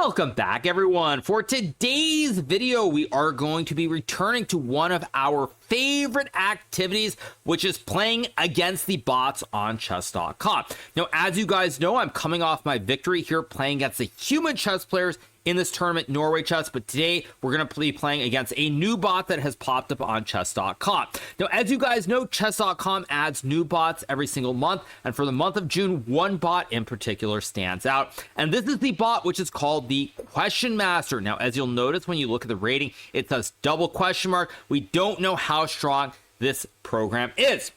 Welcome back, everyone. For today's video, we are going to be returning to one of our favorite activities, which is playing against the bots on chess.com. Now, as you guys know, I'm coming off my victory here playing against the human chess players in this tournament, Norway Chess, but today we're going to be playing against a new bot that has popped up on chess.com. Now, as you guys know, chess.com adds new bots every single month, and for the month of June, one bot in particular stands out, and this is the bot which is called the Questionmaster. Now, as you'll notice when you look at the rating, it says double question mark. We don't know how strong this program is.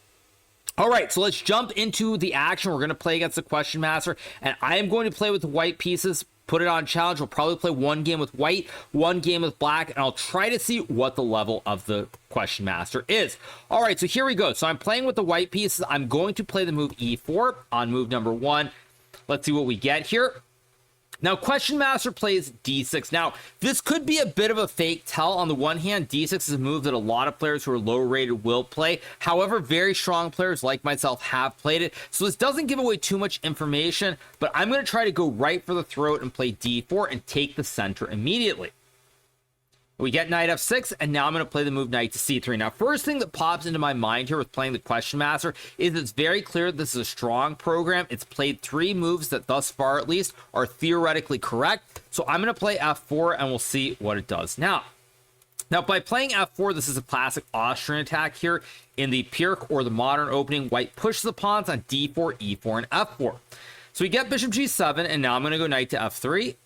All right, so let's jump into the action. We're going to play against the Questionmaster, and I am going to play with the white pieces. Put it on challenge. We'll probably play one game with white, one game with black, and I'll try to see what the level of the Questionmaster is. All right, so here we go. So I'm playing with the white pieces. I'm going to play the move e4 on move number 1. Let's see what we get here. Now, Questionmaster plays d6. Now, this could be a bit of a fake tell. On the one hand, d6 is a move that a lot of players who are low rated will play. However, very strong players like myself have played it. So this doesn't give away too much information, but I'm going to try to go right for the throat and play d4 and take the center immediately. We get knight f6, and now I'm going to play the move knight to c3. Now, first thing that pops into my mind here with playing the Questionmaster is it's very clear this is a strong program. It's played 3 moves that thus far, at least, are theoretically correct. So I'm going to play f4, and we'll see what it does. Now, by playing f4, this is a classic Austrian attack here. In the Pirc or the modern opening, white pushes the pawns on d4, e4, and f4. So we get bishop g7, and now I'm going to go knight to f3.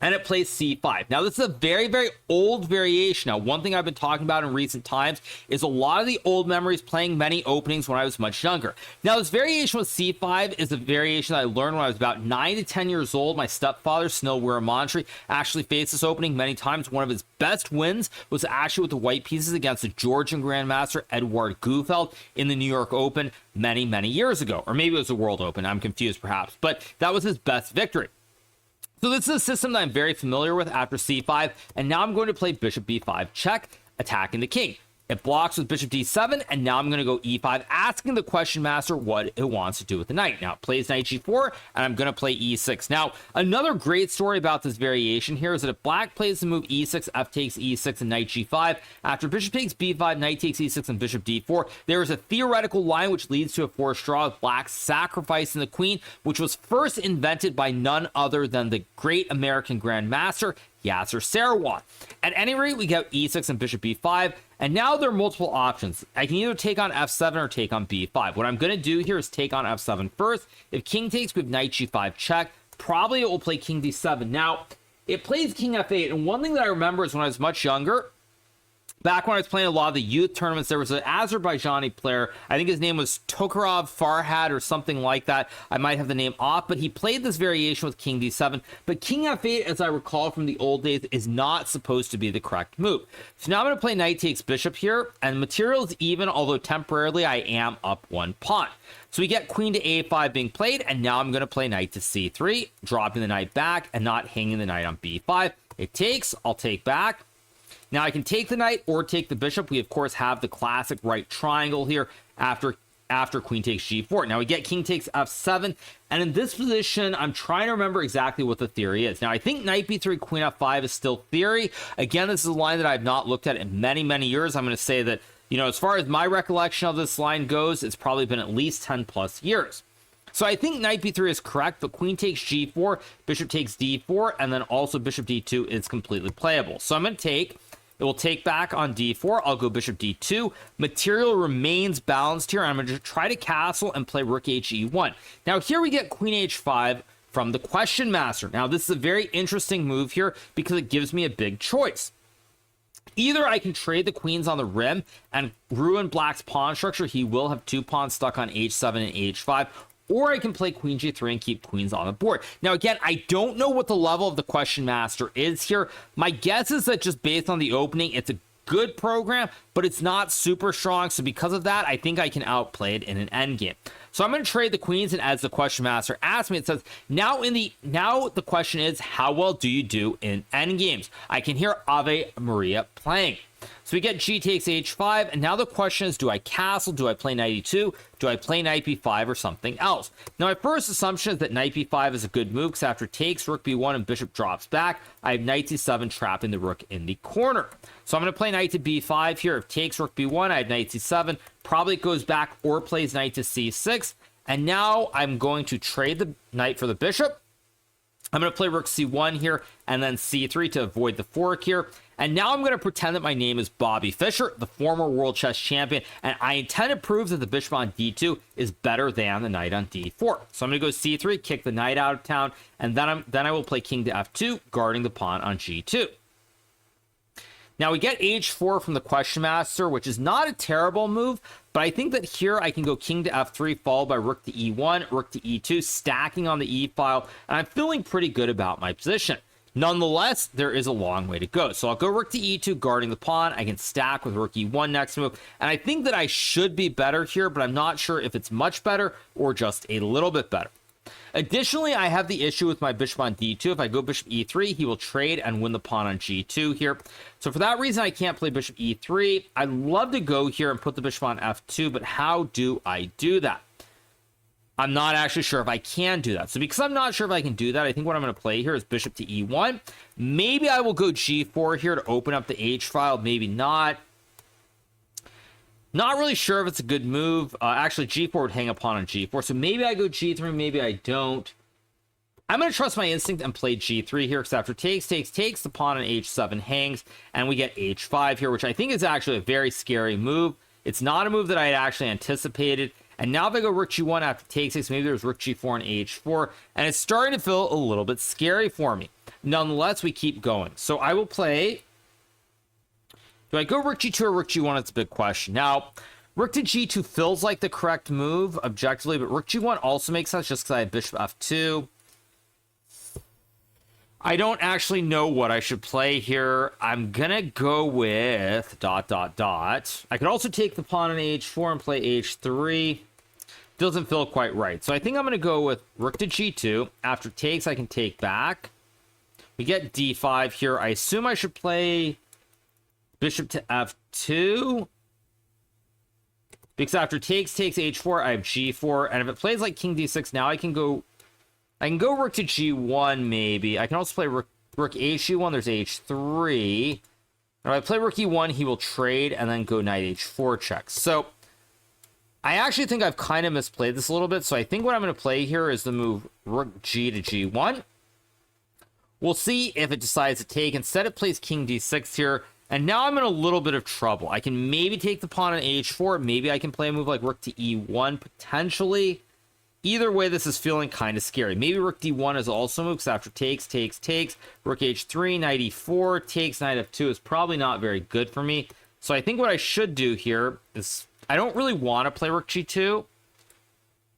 And it plays c5. Now, this is a very, very old variation. Now, one thing I've been talking about in recent times is a lot of the old memories playing many openings when I was much younger. Now, this variation with c5 is a variation that I learned when I was about 9 to 10 years old. My stepfather, Snil Wiramontri, actually faced this opening many times. One of his best wins was actually with the white pieces against the Georgian Grandmaster Eduard Gufeld in the New York Open many, many years ago. Or maybe it was the World Open. I'm confused, perhaps. But that was his best victory. So this is a system that I'm very familiar with after c5, and now I'm going to play bishop b5 check, attacking the king. It blocks with bishop d7, and now I'm going to go e5, asking the Questionmaster what it wants to do with the knight. Now, it plays knight g4, and I'm going to play e6. Now, another great story about this variation here is that if black plays the move e6, f takes e6, and knight g5, after bishop takes b5, knight takes e6, and bishop d4, there is a theoretical line which leads to a forced draw with black sacrificing the queen, which was first invented by none other than the great American Grandmaster, Yasser Seirawan. At any rate, we get e6 and bishop b5, and now there are multiple options. I can either take on f7 or take on b5. What I'm going to do here is take on f7 first. If king takes, we have knight g5 check. Probably it will play king d7. Now, it plays king f8, and one thing that I remember is when I was much younger, back when I was playing a lot of the youth tournaments, there was an Azerbaijani player. I think his name was Tokarov Farhad or something like that. I might have the name off, but he played this variation with king d7. But king f8, as I recall from the old days, is not supposed to be the correct move. So now I'm going to play knight takes bishop here, and material is even, although temporarily I am up 1 pawn. So we get queen to a5 being played, and now I'm going to play knight to c3, dropping the knight back and not hanging the knight on b5. It takes, I'll take back. Now, I can take the knight or take the bishop. We, of course, have the classic right triangle here after queen takes g4. Now, we get king takes f7. And in this position, I'm trying to remember exactly what the theory is. Now, I think knight b3, queen f5 is still theory. Again, this is a line that I've not looked at in many, many years. I'm going to say that, you know, as far as my recollection of this line goes, it's probably been at least 10 plus years. So I think knight b3 is correct, but queen takes g4, bishop takes d4, and then also bishop d2 is completely playable. So I'm going to take... It will take back on d4. I'll go bishop d2. Material remains balanced here. I'm going to try to castle and play rook he1. Now, here we get queen h5 from the Questionmaster. Now, this is a very interesting move here because it gives me a big choice. Either I can trade the queens on the rim and ruin black's pawn structure. He will have 2 pawns stuck on h7 and h5. Or I can play queen g3 and keep queens on the board. Now, again, I don't know what the level of the Questionmaster is here. My guess is that just based on the opening, it's a good program, but it's not super strong. So because of that, I think I can outplay it in an endgame. So I'm going to trade the queens, and as the Questionmaster asks me, it says, now the question is, how well do you do in endgames? I can hear Ave Maria playing. So we get g takes h5, and now the question is, do I castle, do I play knight e2, do I play knight b5 or something else? Now my first assumption is that knight b5 is a good move, because after takes, rook b1 and bishop drops back, I have knight c7 trapping the rook in the corner. So I'm going to play knight to b5 here. If takes rook b1, I have knight c7, probably goes back or plays knight to c6, and now I'm going to trade the knight for the bishop. I'm going to play rook c1 here, and then c3 to avoid the fork here. And now I'm going to pretend that my name is Bobby Fischer, the former world chess champion, and I intend to prove that the bishop on d2 is better than the knight on d4. So I'm going to go c3, kick the knight out of town, and then I will play king to f2, guarding the pawn on g2. Now we get h4 from the Questionmaster, which is not a terrible move, but I think that here I can go king to f3, followed by rook to e1, rook to e2, stacking on the e file, and I'm feeling pretty good about my position. Nonetheless, there is a long way to go. So I'll go rook to e2, guarding the pawn. I can stack with rook e1 next move, and I think that I should be better here, but I'm not sure if it's much better or just a little bit better. Additionally, I have the issue with my bishop on d2. If I go bishop e3, he will trade and win the pawn on g2 here. So for that reason, I can't play bishop e3. I'd love to go here and put the bishop on f2, but how do I do that? I'm not actually sure if I can do that. So because I'm not sure if I can do that, I think what I'm going to play here is bishop to e1. Maybe I will go g4 here to open up the h file. Maybe not. Not really sure if it's a good move. Actually, g4 would hang a pawn on g4. So maybe I go g3, maybe I don't. I'm going to trust my instinct and play g3 here, because after takes, the pawn on h7 hangs, and we get h5 here, which I think is actually a very scary move. It's not a move that I had actually anticipated. And now if I go rook g1 after takes, maybe there's rook g4 and h4, and it's starting to feel a little bit scary for me. Nonetheless, we keep going. So I will play... Do I go rook g2 or rook g1? It's a big question. Now, rook to g2 feels like the correct move objectively, but rook g1 also makes sense just because I have bishop f2. I don't actually know what I should play here. I'm gonna go with ... I could also take the pawn on h4 and play h3. Doesn't feel quite right. So I think I'm gonna go with rook to g2. After takes, I can take back. We get d5 here. I assume I should play bishop to f2, because after takes h4, I have g4, and if it plays like king d6, now I can go rook to g1 maybe. I can also play rook h1, there's h3. Now if I play rook e1, he will trade and then go knight h4 checks. So I actually think I've kind of misplayed this a little bit, so I think what I'm going to play here is the move rook g to g1. We'll see if it decides to take. Instead it plays king d6 here. And now I'm in a little bit of trouble. I can maybe take the pawn on h4. Maybe I can play a move like rook to e1, potentially. Either way, this is feeling kind of scary. Maybe rook d1 is also moves after takes. Rook h3, knight e4, takes, knight f2 is probably not very good for me. So I think what I should do here is... I don't really want to play rook g2.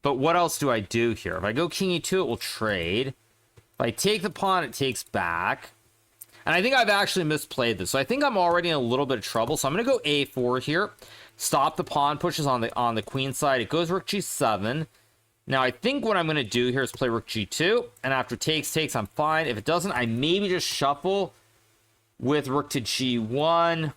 But what else do I do here? If I go king e2, it will trade. If I take the pawn, it takes back. And I think I've actually misplayed this. So I think I'm already in a little bit of trouble. So I'm going to go a4 here. Stop the pawn, pushes on the queen side. It goes rook g7. Now I think what I'm going to do here is play rook g2. And after takes, I'm fine. If it doesn't, I maybe just shuffle with rook to g1.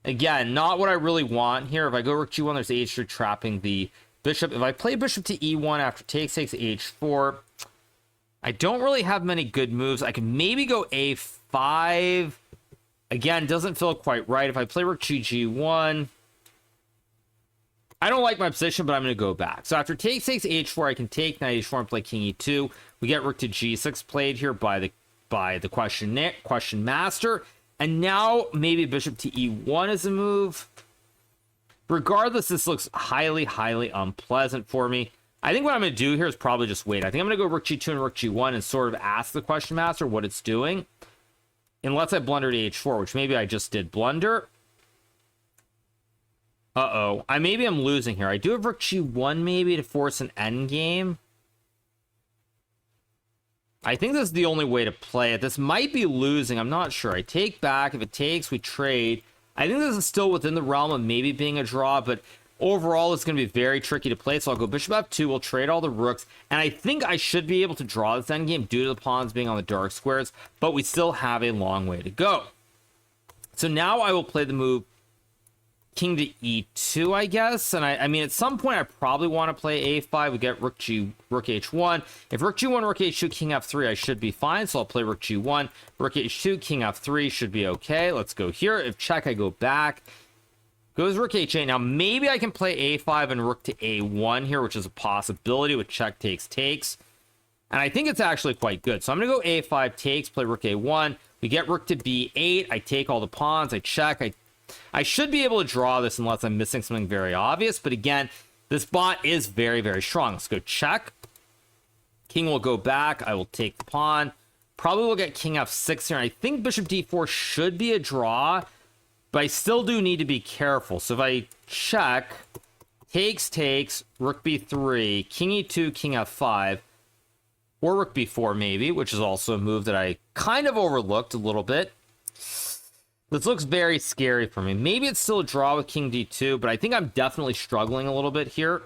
Again, not what I really want here. If I go rook g1, there's h3 trapping the bishop. If I play bishop to e1 after takes h4... I don't really have many good moves. I can maybe go a5. Again, doesn't feel quite right. If I play rook g1, I don't like my position, but I'm going to go back. So after takes h4, I can take knight h4 and play king e2. We get rook to g6 played here by the Questionmaster. And now maybe bishop to e1 is a move. Regardless, this looks highly, highly unpleasant for me. I think what I'm going to do here is probably just wait. I think I'm going to go rook g2 and rook g1 and sort of ask the Questionmaster what it's doing. Unless I blundered h4, which maybe I just did blunder. Uh-oh. Maybe I'm losing here. I do have rook g1 maybe to force an endgame. I think this is the only way to play it. This might be losing. I'm not sure. I take back. If it takes, we trade. I think this is still within the realm of maybe being a draw, but... overall, it's going to be very tricky to play, so I'll go bishop f2, we'll trade all the rooks, and I think I should be able to draw this endgame due to the pawns being on the dark squares, but we still have a long way to go. So now I will play the move king to e2, I guess. And I mean, at some point, I probably want to play a5. We get rook h1. If rook g1, rook h2, king f3, I should be fine. So I'll play rook g1, rook h2, king f3 should be okay. Let's go here. If check, I go back. Goes rook h8. Now, maybe I can play a5 and rook to a1 here, which is a possibility with check takes. And I think it's actually quite good. So I'm going to go a5 takes, play rook a1. We get rook to b8. I take all the pawns. I check. I should be able to draw this unless I'm missing something very obvious. But again, this bot is very, very strong. Let's go check. King will go back. I will take the pawn. Probably will get king f6 here. I think bishop d4 should be a draw, but I still do need to be careful. So if I check, takes, rook b3, king e2, king f5, or rook b4 maybe, which is also a move that I kind of overlooked a little bit. This looks very scary for me. Maybe it's still a draw with king d2, but I think I'm definitely struggling a little bit here.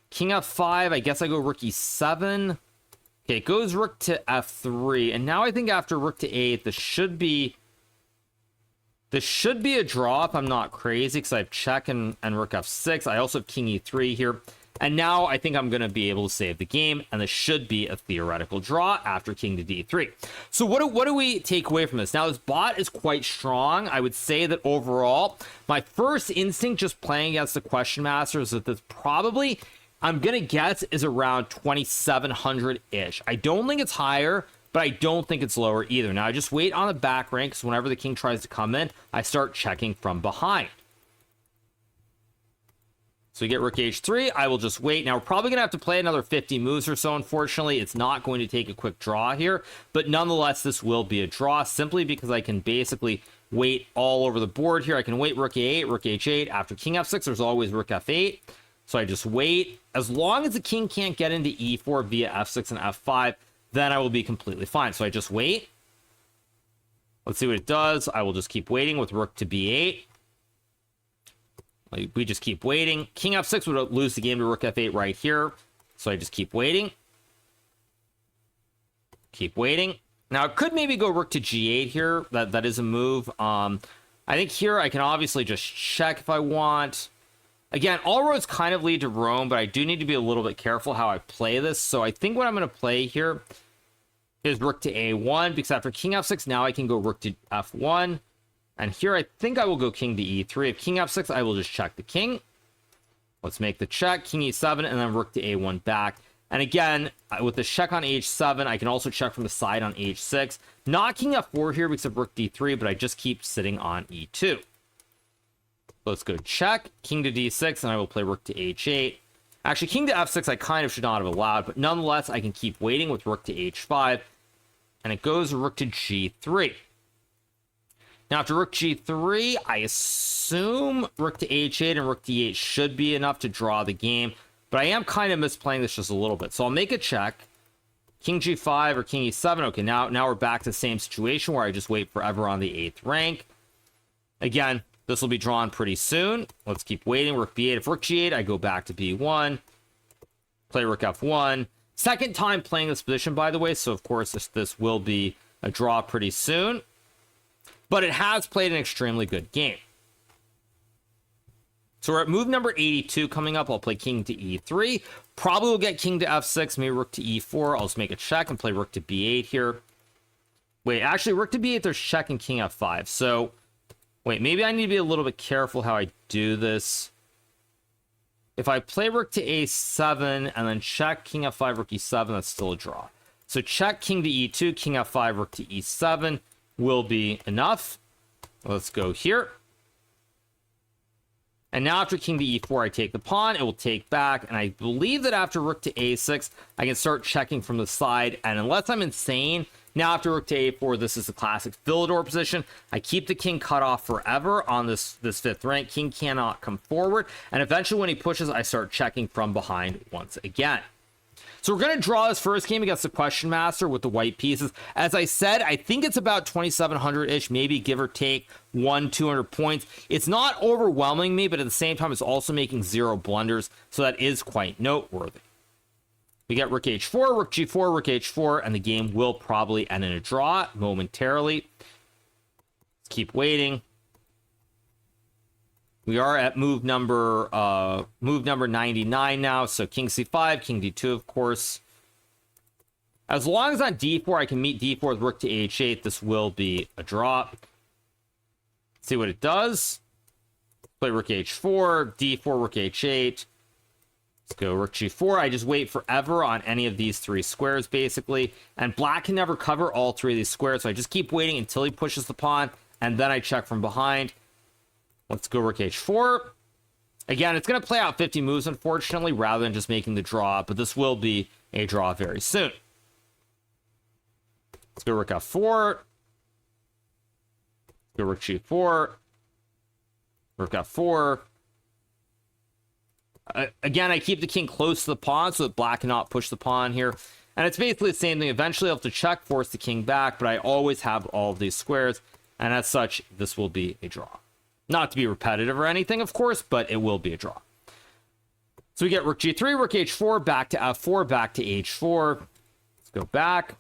King f5, I guess I go rook e7. Okay, it goes rook to f3, and now I think after rook to 8, this should be a draw if I'm not crazy, because I have check and rook f6. I also have king e3 here. And now I think I'm going to be able to save the game, and this should be a theoretical draw after king to d3. So what do we take away from this? Now, this bot is quite strong. I would say that overall, my first instinct just playing against the Questionmaster is that this probably, I'm going to guess, is around 2,700-ish. I don't think it's higher, but I don't think it's lower either. Now, I just wait on the back rank, because whenever the king tries to come in, I start checking from behind. So we get rook h3. I will just wait. Now, we're probably going to have to play another 50 moves or so, unfortunately. It's not going to take a quick draw here. But nonetheless, this will be a draw simply because I can basically wait all over the board here. I can wait rook a8, rook h8. After king f6, there's always rook f8. So I just wait. As long as the king can't get into e4 via f6 and f5, then I will be completely fine. So I just wait. Let's see what it does. I will just keep waiting with rook to b8. We just keep waiting. King f6 would lose the game to rook f8 right here. So I just keep waiting. Keep waiting. Now, it could maybe go rook to g8 here. That is a move. I think here I can obviously just check if I want. Again, all roads kind of lead to Rome, but I do need to be a little bit careful how I play this. So I think what I'm going to play here is rook to a1, because after king f6, now I can go rook to f1. And here, I think I will go king to e3. If king f6, I will just check the king. Let's make the check. King e7, and then rook to a1 back. And again, with the check on h7, I can also check from the side on h6. Not king f4 here because of rook d3, but I just keep sitting on e2. Let's go check. King to d6, and I will play rook to h8. Actually, king to f6, I kind of should not have allowed, but nonetheless, I can keep waiting with rook to h5. And it goes rook to g3. Now, after rook g3, I assume rook to h8 and rook to e8 should be enough to draw the game. But I am kind of misplaying this just a little bit. So I'll make a check. King g5 or king e7. Okay, now we're back to the same situation where I just wait forever on the 8th rank. Again, this will be drawn pretty soon. Let's keep waiting. Rook b8. If rook g8, I go back to b1. Play rook f1. Second time playing this position, by the way. So, of course, this will be a draw pretty soon. But it has played an extremely good game. So we're at move number 82 coming up. I'll play king to e3. Probably will get king to f6, maybe rook to e4. I'll just make a check and play rook to b8 here. Wait, actually, rook to b8, there's check and king f5. So, wait, maybe I need to be a little bit careful how I do this. If I play rook to a7 and then check king f5, rook e7, that's still a draw. So check king to e2, king f5, rook to e7. Will be enough. Let's go here. And now after king to e4, I take the pawn. It will take back. And I believe that after rook to a6, I can start checking from the side. And unless I'm insane, now after rook to a4, this is the classic Philidor position. I keep the king cut off forever on this 5th rank. King cannot come forward. And eventually when he pushes, I start checking from behind once again. So we're going to draw this first game against the Questionmaster with the white pieces. As I said, I think it's about 2,700-ish, maybe give or take 100-200 points. It's not overwhelming me, but at the same time, it's also making 0 blunders, so that is quite noteworthy. We get rook h4, rook g4, rook h4, and the game will probably end in a draw momentarily. Let's keep waiting. We are at move number 99 now. So king c5, king d2, of course. As long as on d4 I can meet d4 with rook to h8, this will be a draw. See what it does. Play rook h4, d4, rook h8. Let's go rook g4. I just wait forever on any of these three squares, basically. And black can never cover all three of these squares, so I just keep waiting until he pushes the pawn, and then I check from behind. Let's go rook h4. Again, it's going to play out 50 moves, unfortunately, rather than just making the draw, but this will be a draw very soon. Let's go rook f4. Go rook g4. Rook f4. Again, I keep the king close to the pawn so that black cannot push the pawn here. And it's basically the same thing. Eventually, I'll have to check, force the king back, but I always have all of these squares. And as such, this will be a draw. Not to be repetitive or anything, of course, but it will be a draw. So we get rook g3, rook h4, back to f4, back to h4. Let's go back.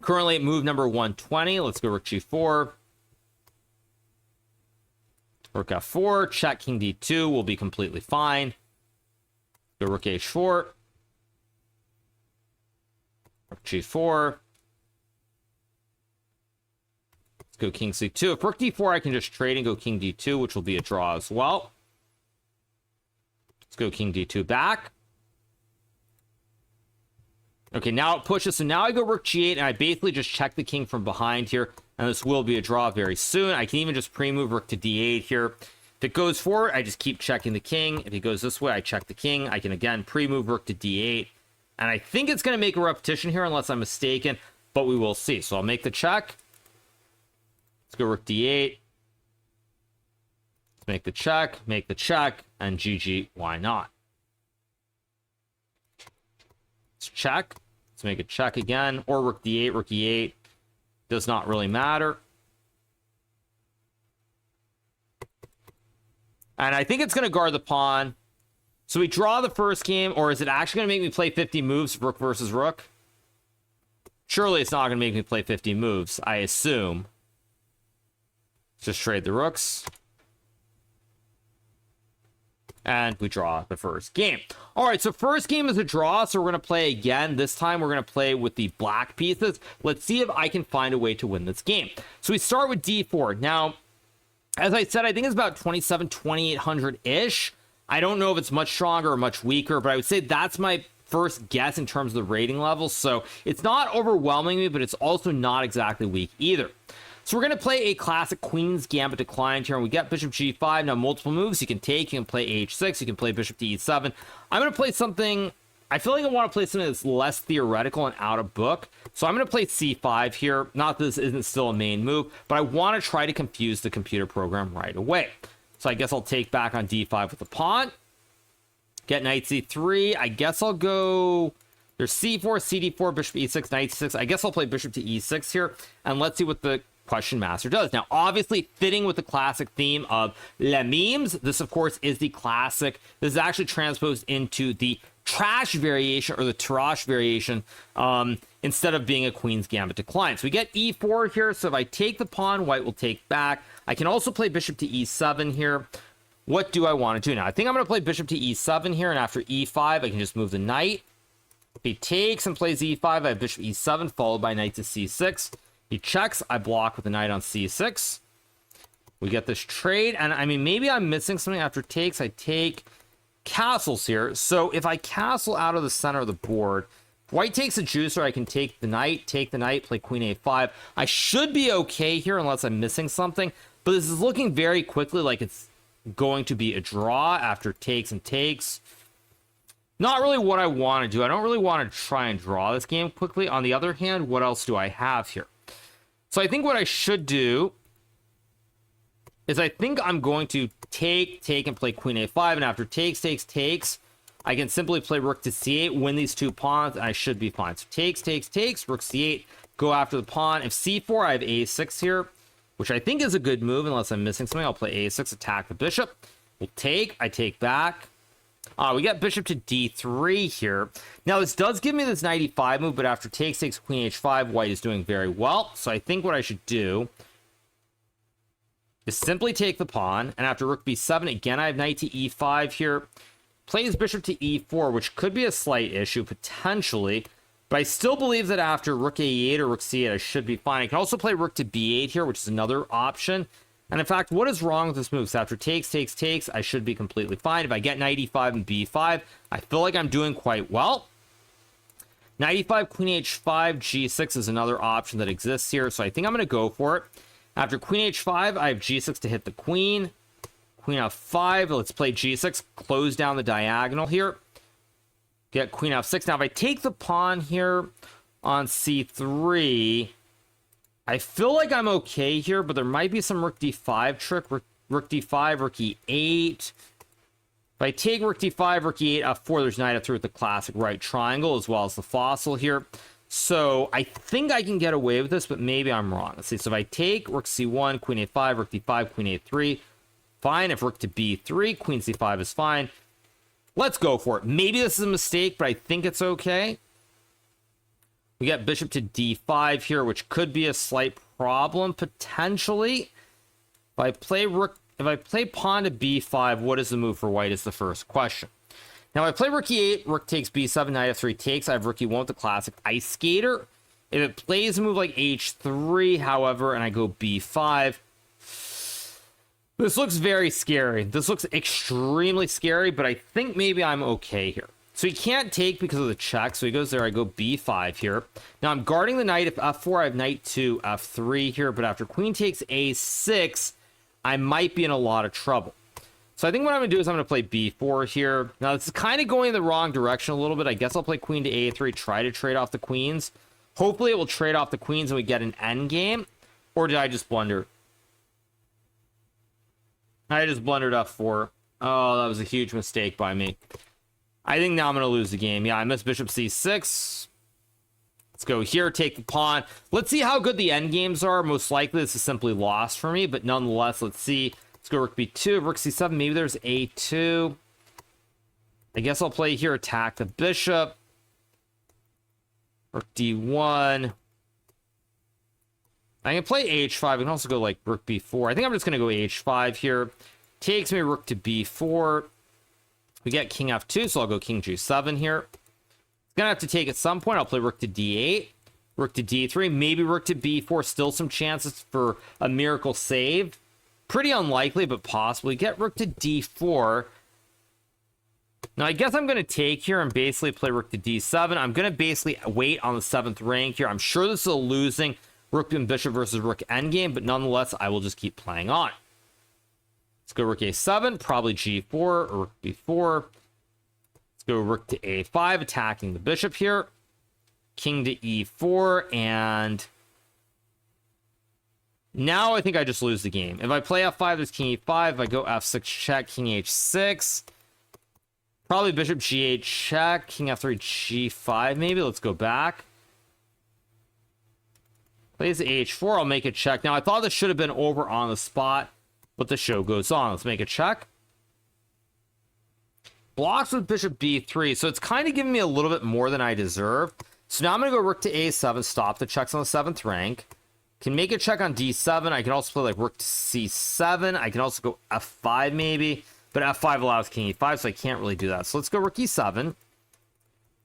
Currently at move number 120. Let's go rook g4. Rook f4, check, king d2 will be completely fine. Go rook h4. Rook g4. Let's go king c2. If rook d4, I can just trade and go king d2, which will be a draw as well. Let's go king d2 back. Okay, now it pushes. So now I go rook g8, and I basically just check the king from behind here. And this will be a draw very soon. I can even just pre-move rook to d8 here. If it goes forward, I just keep checking the king. If he goes this way, I check the king. I can, again, pre-move rook to d8. And I think it's going to make a repetition here, unless I'm mistaken. But we will see. So I'll make the check. Let's go rook d8. Let's make the check, and GG, why not? Let's check. Let's make a check again. Or rook d8, rook e8. Does not really matter. And I think it's going to guard the pawn. So we draw the first game, or is it actually going to make me play 50 moves, rook versus rook? Surely it's not going to make me play 50 moves, I assume. Just trade the rooks. And we draw the first game. All right, so first game is a draw, so we're going to play again. This time we're going to play with the black pieces. Let's see if I can find a way to win this game. So we start with d4. Now, as I said, I think it's about 2,800-ish. I don't know if it's much stronger or much weaker, but I would say that's my first guess in terms of the rating level. So it's not overwhelming me, but it's also not exactly weak either. So we're going to play a classic Queen's Gambit declined here, and we get bishop g5. Now, multiple moves you can take. You can play h6. You can play bishop to e7. I'm going to play something... I feel like I want to play something that's less theoretical and out of book. So I'm going to play c5 here. Not that this isn't still a main move, but I want to try to confuse the computer program right away. So I guess I'll take back on d5 with the pawn. Get knight c3. I guess I'll go... There's c4, cd4, bishop e6, knight c6. I guess I'll play bishop to e6 here. And let's see what the Questionmaster does. Now, obviously, fitting with the classic theme of les memes, this, of course, is the classic. This is actually transposed into the trash variation, or the trash variation, instead of being a Queen's Gambit decline. So we get e4 here. So if I take the pawn, white will take back. I can also play bishop to e7 here. What do I want to do now? I think I'm going to play bishop to e7 here, and after e5, I can just move the knight. If he takes and plays e5, I have bishop e7, followed by knight to c6. He checks, I block with the knight on c6. We get this trade, and I mean, maybe I'm missing something after takes. I take castles here. So if I castle out of the center of the board, white takes a juicer, I can take the knight, play queen a5. I should be okay here unless I'm missing something, but this is looking very quickly like it's going to be a draw after takes and takes. Not really what I want to do. I don't really want to try and draw this game quickly. On the other hand, what else do I have here? So I think what I should do is I think I'm going to take, and play queen a5. And after takes, I can simply play rook to c8, win these two pawns, and I should be fine. So takes, rook c8, go after the pawn. If c4, I have a6 here, which I think is a good move. Unless I'm missing something, I'll play a6, attack the bishop. We'll take, I take back. We get bishop to d3 here. Now, this does give me this knight e5 move, but after takes, queen h5, white is doing very well. So I think what I should do is simply take the pawn, and after rook b7, again, I have knight to e5 here. Plays bishop to e4, which could be a slight issue, potentially. But I still believe that after rook a8 or rook c8, I should be fine. I can also play rook to b8 here, which is another option. And in fact, what is wrong with this move? So after takes, I should be completely fine. If I get knight e5 and b5, I feel like I'm doing quite well. Knight e5, queen h5, g6 is another option that exists here. So I think I'm going to go for it. After queen h5, I have g6 to hit the queen. Queen f5, let's play g6, close down the diagonal here. Get queen f6. Now, if I take the pawn here on c3, I feel like I'm okay here, but there might be some rook d5 trick. Rook d5, rook e8. If I take rook d5, rook e8, f4, there's knight f3 with the classic right triangle, as well as the fossil here. So I think I can get away with this, but maybe I'm wrong. Let's see. So if I take rook c1, queen a5, rook d5, queen a3, fine. If rook to b3, queen c5 is fine. Let's go for it. Maybe this is a mistake, but I think it's okay. We get bishop to d5 here, which could be a slight problem, potentially. If I play pawn to b5, what is the move for white is the first question. Now, I play rook e8, rook takes b7, knight f3 takes. I have rook e1 with the classic ice skater. If it plays a move like h3, however, and I go b5, this looks very scary. This looks extremely scary, but I think maybe I'm okay here. So he can't take because of the check, so he goes there. I go b5 here. Now, I'm guarding the knight. If f4, I have knight to f3 here, but after queen takes a6, I might be in a lot of trouble. So I think what I'm going to do is I'm going to play b4 here. Now, this is kind of going in the wrong direction a little bit. I guess I'll play queen to a3, try to trade off the queens. Hopefully, it will trade off the queens and we get an endgame. Or did I just blunder? I just blundered f4. Oh, that was a huge mistake by me. I think now I'm going to lose the game. Yeah, I missed bishop c6. Let's go here, take the pawn. Let's see how good the endgames are. Most likely, this is simply lost for me. But nonetheless, let's see. Let's go rook b2, rook c7. Maybe there's a2. I guess I'll play here, attack the bishop. Rook d1. I can play h5. I can also go like rook b4. I think I'm just going to go h5 here. Takes me rook to b4. We get king f2, so I'll go king g7 here. It's going to have to take at some point. I'll play rook to d8. Rook to d3. Maybe rook to b4. Still some chances for a miracle save. Pretty unlikely, but possibly. Get rook to d4. Now, I guess I'm going to take here and basically play rook to d7. I'm going to basically wait on the 7th rank here. I'm sure this is a losing rook and bishop versus rook endgame, but nonetheless, I will just keep playing on. Let's go rook a7, probably g4 or rook b4. Let's go rook to a5, attacking the bishop here. King to e4, and now I think I just lose the game. If I play f5, there's king e5. If I go f6 check, king h6. Probably bishop g8 check, king f3 g5 maybe. Let's go back. Plays h4, I'll make a check. Now, I thought this should have been over on the spot, but the show goes on. Let's make a check. Blocks with bishop b3, so it's kind of giving me a little bit more than I deserve. So now I'm going to go rook to a7, stop the checks on the 7th rank. Can make a check on d7. I can also play like rook to c7. I can also go f5 maybe, but f5 allows king e5, so I can't really do that. So let's go rook e7.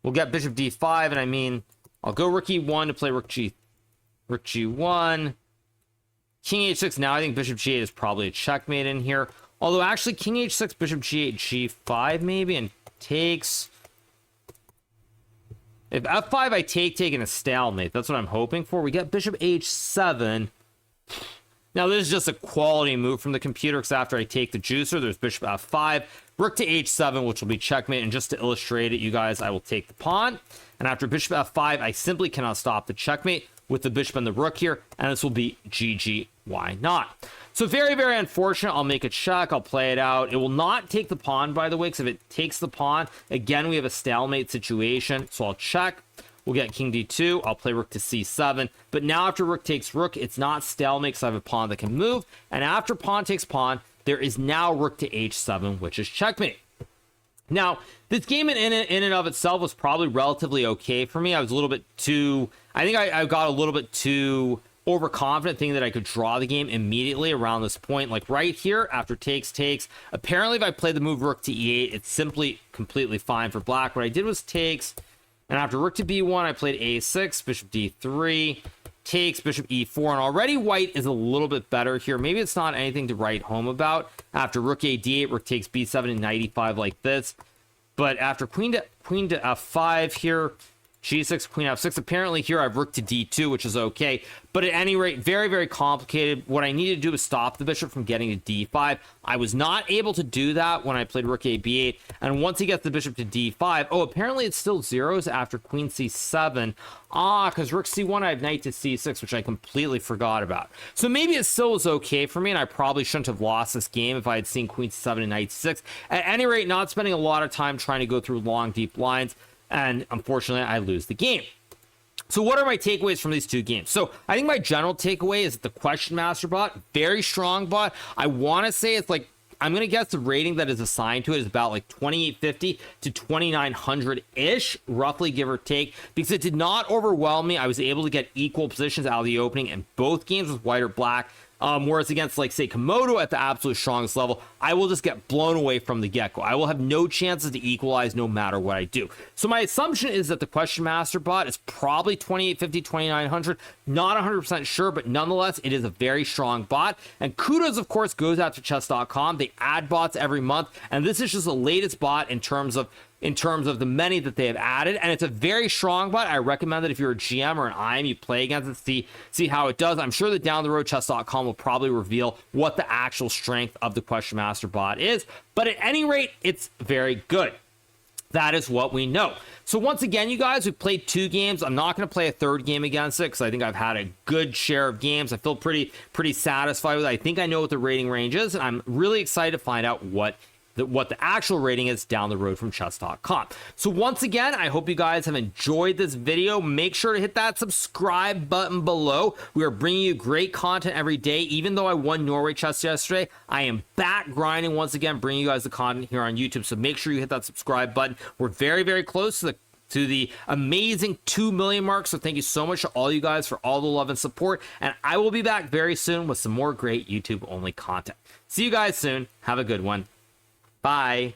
We'll get bishop d5, and I mean, I'll go rook e1 to play rook g1. King h6. Now I think bishop g8 is probably a checkmate in here. Although actually king h6, bishop g8, g5 maybe, and takes. If f5 I take in a stalemate. That's what I'm hoping for. We get bishop h7. Now this is just a quality move from the computer, because after I take the juicer, there's bishop f5, rook to h7, which will be checkmate. And just to illustrate it, you guys, I will take the pawn. And after bishop f5, I simply cannot stop the checkmate with the bishop and the rook here, and this will be GG. Why not? So very, very unfortunate. I'll make a check. I'll play it out. It will not take the pawn, by the way, because if it takes the pawn, again, we have a stalemate situation. So I'll check. We'll get king d2. I'll play rook to c7. But now after rook takes rook, it's not stalemate because I have a pawn that can move. And after pawn takes pawn, there is now rook to h7, which is checkmate. Now, this game in and of itself was probably relatively okay for me. I was a little bit too... I think I got a little bit too overconfident thinking that I could draw the game immediately around this point. Like right here, after takes. Apparently, if I play the move rook to e8, it's simply completely fine for black. What I did was takes, and after rook to b1, I played a6, bishop d3, takes, bishop e4, and already white is a little bit better here. Maybe it's not anything to write home about. After rook a d8, rook takes b7 and knight e5 like this. But after queen to f5 here, g6, queen f6. Apparently here I have rook to d2, which is okay. But at any rate, very, very complicated. What I needed to do was stop the bishop from getting to d5. I was not able to do that when I played rook a b8. And once he gets the bishop to d5, oh, apparently it's still zeros after queen c7. Because rook c1, I have knight to c6, which I completely forgot about. So maybe it still was okay for me, and I probably shouldn't have lost this game if I had seen queen c7 and knight c6. At any rate, not spending a lot of time trying to go through long, deep lines. And unfortunately, I lose the game. So what are my takeaways from these two games? So I think my general takeaway is that the Questionmaster bot, very strong bot. I want to say it's like, I'm going to guess the rating that is assigned to it is about like 2850 to 2900-ish, roughly, give or take, because it did not overwhelm me. I was able to get equal positions out of the opening in both games with white or black. Whereas against, like, say, Komodo at the absolute strongest level, I will just get blown away from the get-go. I will have no chances to equalize no matter what I do. So my assumption is that the Questionmaster bot is probably 2850, 2900. Not 100% sure, but nonetheless, it is a very strong bot. And kudos, of course, goes out to chess.com. They add bots every month, and this is just the latest bot in terms of the many that they have added, and it's a very strong bot. I recommend that if you're a GM or an IM, you play against it, see how it does. I'm sure that down the road, chess.com will probably reveal what the actual strength of the Questionmaster bot is, but at any rate, it's very good. That is what we know. So once again, you guys, we played 2 games. I'm not going to play a third game against it because I think I've had a good share of games. I feel pretty satisfied with it. I think I know what the rating range is, and I'm really excited to find out what the actual rating is down the road from chess.com. So once again, I hope you guys have enjoyed this video. Make sure to hit that subscribe button below. We are bringing you great content every day. Even though I won Norway Chess yesterday, I am back grinding once again, bringing you guys the content here on YouTube. So make sure you hit that subscribe button. We're very, very close to the amazing 2 million mark. So thank you so much to all you guys for all the love and support. And I will be back very soon with some more great YouTube only content. See you guys soon. Have a good one. Bye.